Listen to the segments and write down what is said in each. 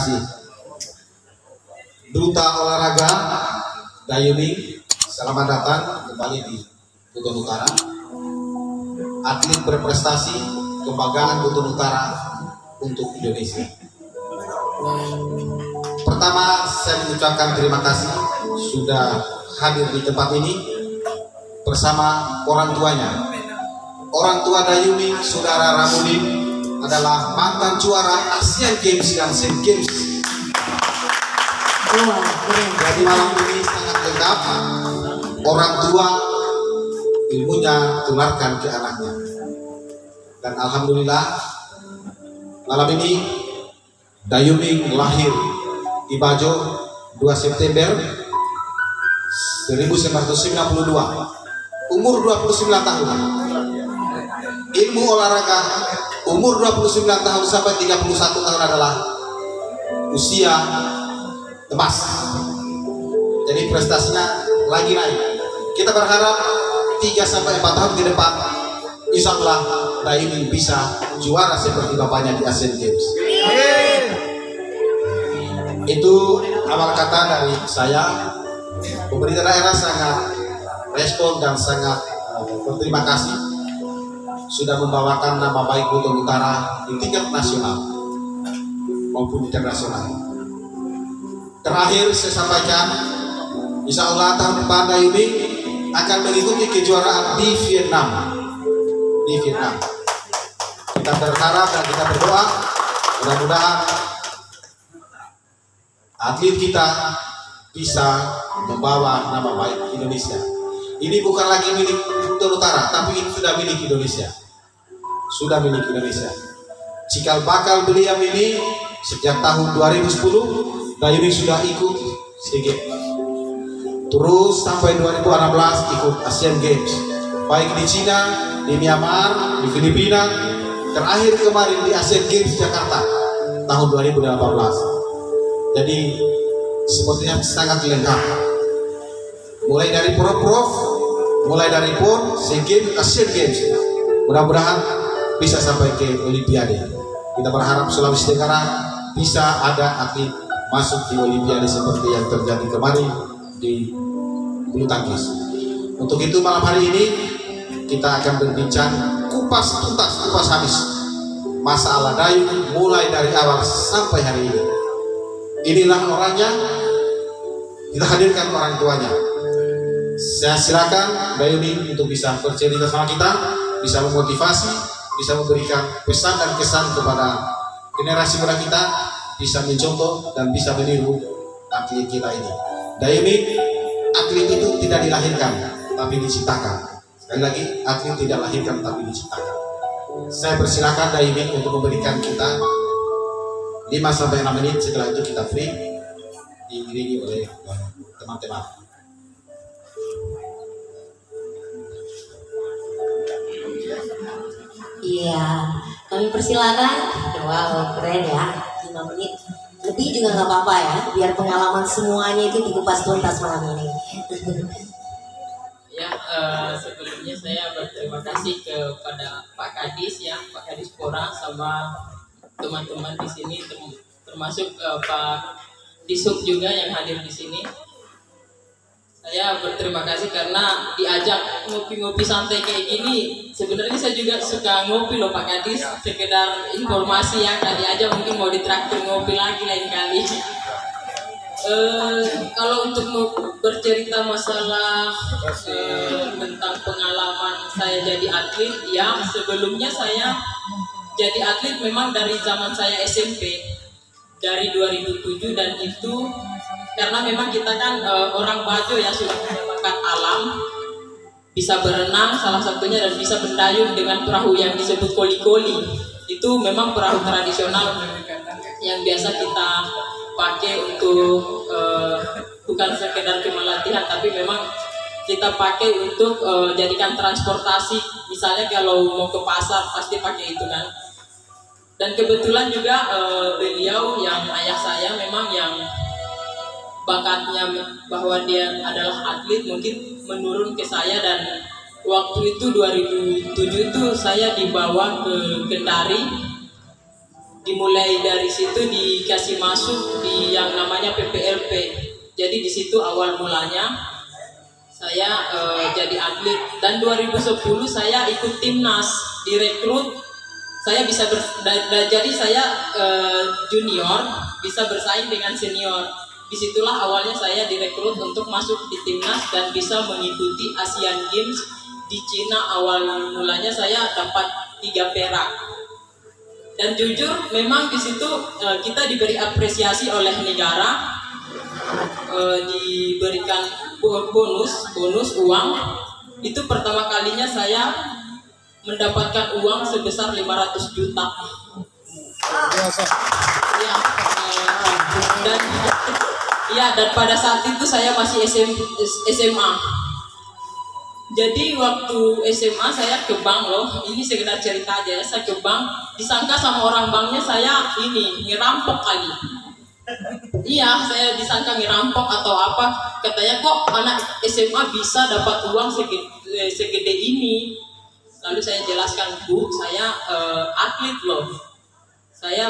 kasih. Duta Olahraga Dayuni, selamat datang kembali di Buton Utara. Atlet berprestasi, kebanggaan Buton Utara untuk Indonesia. Pertama, saya mengucapkan terima kasih sudah hadir di tempat ini bersama orang tuanya. Orang tua Dayuni, Saudara Ramudin, adalah mantan juara Asian Games dan SEA Games. Jadi malam ini sangat lengkap. Orang tua ilmunya tularkan ke anaknya. Dan alhamdulillah malam ini Dayuni lahir di Bajo 2 September 1992, umur 29 tahun. Ilmu olahraga umur 29 tahun sampai 31 tahun adalah usia emas. Jadi prestasinya lagi naik. Kita berharap 3 sampai 4 tahun ke depan insya Allah Dayuni bisa juara seperti bapaknya di Asian Games. Itu awal kata dari saya. Pemerintah daerah sangat respon dan sangat berterima kasih sudah membawakan nama baik Buton Utara di tingkat nasional maupun internasional. Terakhir saya sampaikan, insya Allah tahun depan Dayuni akan mengikuti kejuaraan di Vietnam. Kita berharap dan kita berdoa mudah-mudahan atlet kita bisa membawa nama baik Indonesia. Ini bukan lagi milik Buton Utara, tapi ini sudah milik Indonesia. Sudah milik Indonesia. Cikal bakal beliau ini sejak tahun 2010 Dayuni sudah ikut SEA Games. Terus sampai 2016 ikut Asian Games. Baik di Cina, di Myanmar, di Filipina, terakhir kemarin di Asian Games Jakarta tahun 2018. Jadi sepertinya sangat lengkap. Mulai dari prof, mulai dari PON, SEA Games, Asian Games. Mudah-mudahan bisa sampai ke Olimpiade. Kita berharap Sulawesi Tenggara bisa ada atlet masuk di Olimpiade seperti yang terjadi kemarin di bulu tangkis. Untuk itu malam hari ini kita akan berbincang kupas tuntas, kupas habis masalah Dayuni mulai dari awal sampai hari ini. Inilah orangnya, kita hadirkan orang tuanya. Saya silakan Dayuni untuk bisa bercerita sama kita, bisa memotivasi, bisa memberikan pesan dan kesan kepada generasi muda kita, bisa mencontoh dan bisa meniru atlet kita ini. Dayuni, atlet itu tidak dilahirkan, tapi diciptakan. Sekali lagi, atlet tidak lahirkan, tapi diciptakan. Saya persilakan Dayuni untuk memberikan kita 5-6 menit, setelah itu kita free diiringi oleh teman-teman. Iya, kami persilakan. Wow, keren ya, 5 menit lebih juga nggak apa-apa ya, biar pengalaman semuanya itu dikupas tuntas malam ini. Ya, sebelumnya saya berterima kasih kepada Pak Kadis ya, Pak Kadis Pora sama teman-teman di sini, termasuk Pak Disub juga yang hadir di sini. Saya berterima kasih karena diajak ngopi-ngopi santai kayak gini. Sebenarnya saya juga suka ngopi loh Pak Kadis, sekedar informasi ya, tadi aja mungkin mau ditraktir ngopi lagi lain kali. Kalau untuk bercerita masalah tentang pengalaman saya jadi atlet, ya sebelumnya saya jadi atlet memang dari zaman saya SMP, dari 2007, dan itu karena memang kita kan orang Bajo ya, sudah punya bakat alam, bisa berenang salah satunya, dan bisa mendayung dengan perahu yang disebut koli-koli. Itu memang perahu tradisional yang biasa kita pakai untuk bukan sekedar cuma latihan, tapi memang kita pakai untuk jadikan transportasi. Misalnya kalau mau ke pasar pasti pakai itu kan. Dan kebetulan juga beliau yang ayah saya memang yang bakatnya bahwa dia adalah atlet mungkin menurun ke saya, dan waktu itu 2007 itu saya dibawa ke Kendari dimulai dari situ dikasih masuk di yang namanya PPLP. Jadi di situ awal mulanya saya jadi atlet, dan 2010 saya ikut timnas, direkrut. Saya bisa jadi saya junior bisa bersaing dengan senior. Disitulah awalnya saya direkrut untuk masuk di timnas dan bisa mengikuti Asian Games di Cina. Awal mulanya saya dapat 3 perak. Dan jujur memang di situ kita diberi apresiasi oleh negara, diberikan bonus uang. Itu pertama kalinya saya mendapatkan uang sebesar 500 juta. Ya, dan pada saat itu saya masih SMA. Jadi waktu SMA saya ke bank loh, ini sekedar cerita aja. Saya ke bank, disangka sama orang banknya saya ini ngerampok kali. Iya, saya disangka ngerampok atau apa. Katanya kok anak SMA bisa dapat uang segede ini. Lalu saya jelaskan, Bu, saya atlet loh. Saya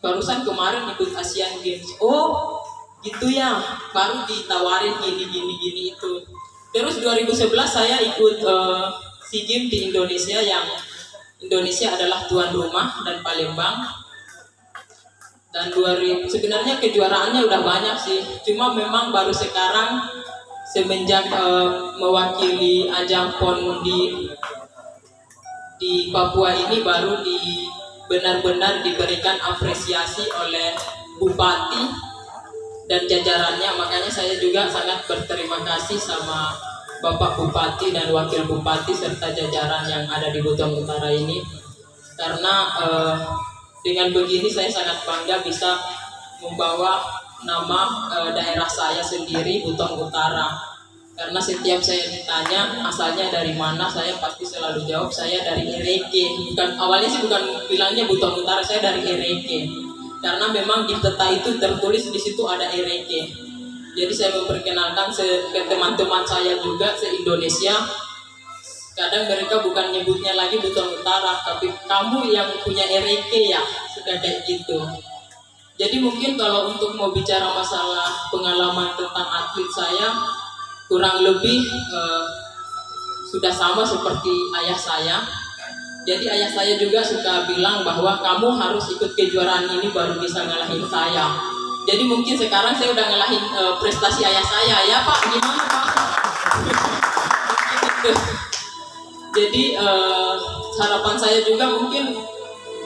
barusan kemarin ikut Asian Games. Oh, gitu ya. Baru ditawarin gini itu. Terus 2011 saya ikut SEA Games di Indonesia, yang Indonesia adalah tuan rumah dan Palembang. Dan sebenarnya kejuaraannya udah banyak sih. Cuma memang baru sekarang semenjak mewakili ajang PON di Papua ini baru benar-benar diberikan apresiasi oleh Bupati dan jajarannya. Makanya saya juga sangat berterima kasih sama Bapak Bupati dan Wakil Bupati serta jajaran yang ada di Buton Utara ini, karena dengan begini saya sangat bangga bisa membawa nama daerah saya sendiri, Buton Utara. Karena setiap saya ditanya asalnya dari mana, saya pasti selalu jawab saya dari Ireke. Awalnya sih bukan bilangnya Buton Utara, saya dari Ireke. Karena memang di peta itu tertulis di situ ada Ireke. Jadi saya memperkenalkan ke teman-teman saya juga se-Indonesia. Kadang mereka bukan nyebutnya lagi Buton Utara, tapi kamu yang punya Ireke ya, sudah kayak gitu. Jadi mungkin kalau untuk mau bicara masalah pengalaman tentang atlet saya, kurang lebih sudah sama seperti ayah saya. Jadi ayah saya juga suka bilang bahwa kamu harus ikut kejuaraan ini baru bisa ngalahin saya. Jadi mungkin sekarang saya udah ngalahin prestasi ayah saya, ya Pak, gimana Pak? Jadi harapan saya juga mungkin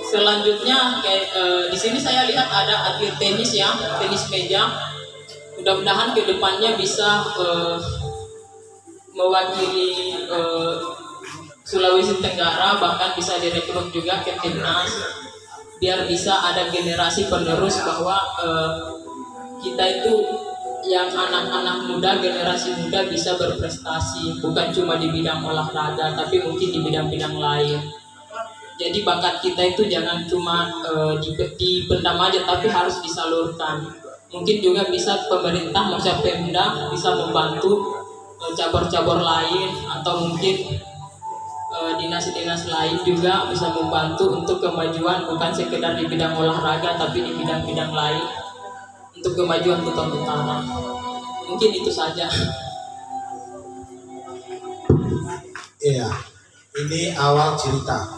selanjutnya kayak di sini saya lihat ada atlet tenis ya, tenis meja. Mudah-mudahan kedepannya bisa mewakili Sulawesi Tenggara, bahkan bisa direkrut juga ke timnas, biar bisa ada generasi penerus bahwa kita itu yang anak-anak muda, generasi muda bisa berprestasi, bukan cuma di bidang olahraga, tapi mungkin di bidang-bidang lain. Jadi bakat kita itu jangan cuma dipendam aja, tapi harus disalurkan. Mungkin juga bisa pemerintah, maksudnya Pemda bisa membantu cabur-cabur lain, atau mungkin dinas-dinas lain juga bisa membantu untuk kemajuan bukan sekedar di bidang olahraga, tapi di bidang-bidang lain untuk kemajuan Buton Utara. Mungkin itu saja. Iya, ini awal cerita.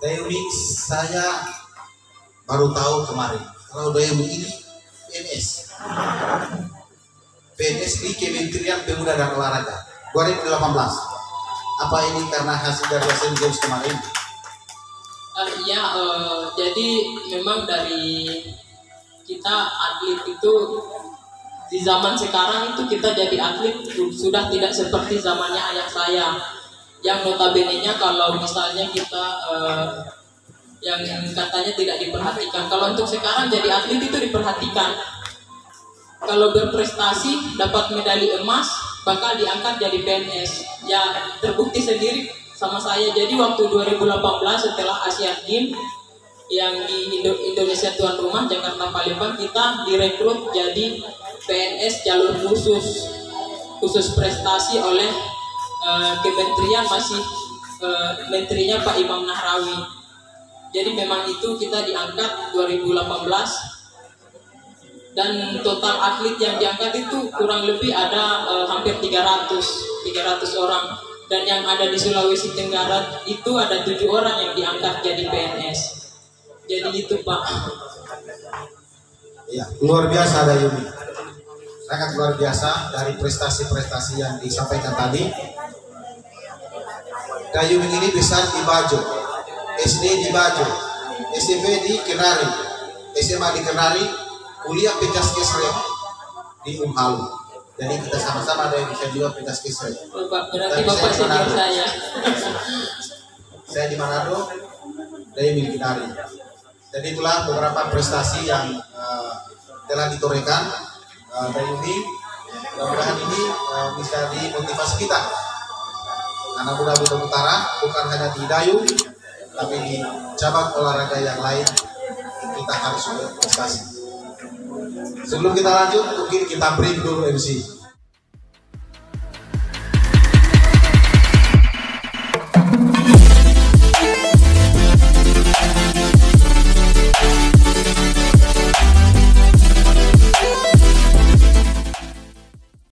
Dewi saya baru tahu kemarin kalau Dewi ini PNS di Kementerian Pemuda dan Olahraga 2018. Apa ini karena hasil dari Asian Games kemarin? Jadi memang dari kita atlet itu di zaman sekarang itu kita jadi atlet sudah tidak seperti zamannya ayah saya, yang notabene-nya kalau misalnya kita yang katanya tidak diperhatikan. Kalau untuk sekarang jadi atlet itu diperhatikan. Kalau berprestasi dapat medali emas bakal diangkat jadi PNS. Ya terbukti sendiri sama saya. Jadi waktu 2018 setelah Asian Games yang di Indonesia tuan rumah Jakarta Palembang, kita direkrut jadi PNS jalur khusus prestasi oleh kementerian, masih menterinya Pak Imam Nahrawi. Jadi memang itu kita diangkat 2018 dan total atlet yang diangkat itu kurang lebih ada hampir 300 orang, dan yang ada di Sulawesi Tenggara itu ada 7 orang yang diangkat jadi PNS. Jadi itu Pak. Ya, luar biasa Dayumi, sangat luar biasa dari prestasi-prestasi yang disampaikan tadi. Dayumi ini besar di Bajo, SD di Bajo, SMP di Kenari, SMA di Kenari, kuliah Pekas Kesrem di Umhalu. Jadi kita sama-sama ada yang bisa juga Pekas Kesrem. Berarti Bapak senior saya. Saya di Manado, Dayumi di Kenari. Jadi itulah beberapa prestasi yang telah ditorehkan Dayumi. Mudah-mudahan ini bisa dimotivasi kita. Karena Muda Utara bukan hanya di Dayung, tapi di cabang olahraga yang lain kita harus berprestasi. Sebelum kita lanjut, mungkin kita break dulu MC.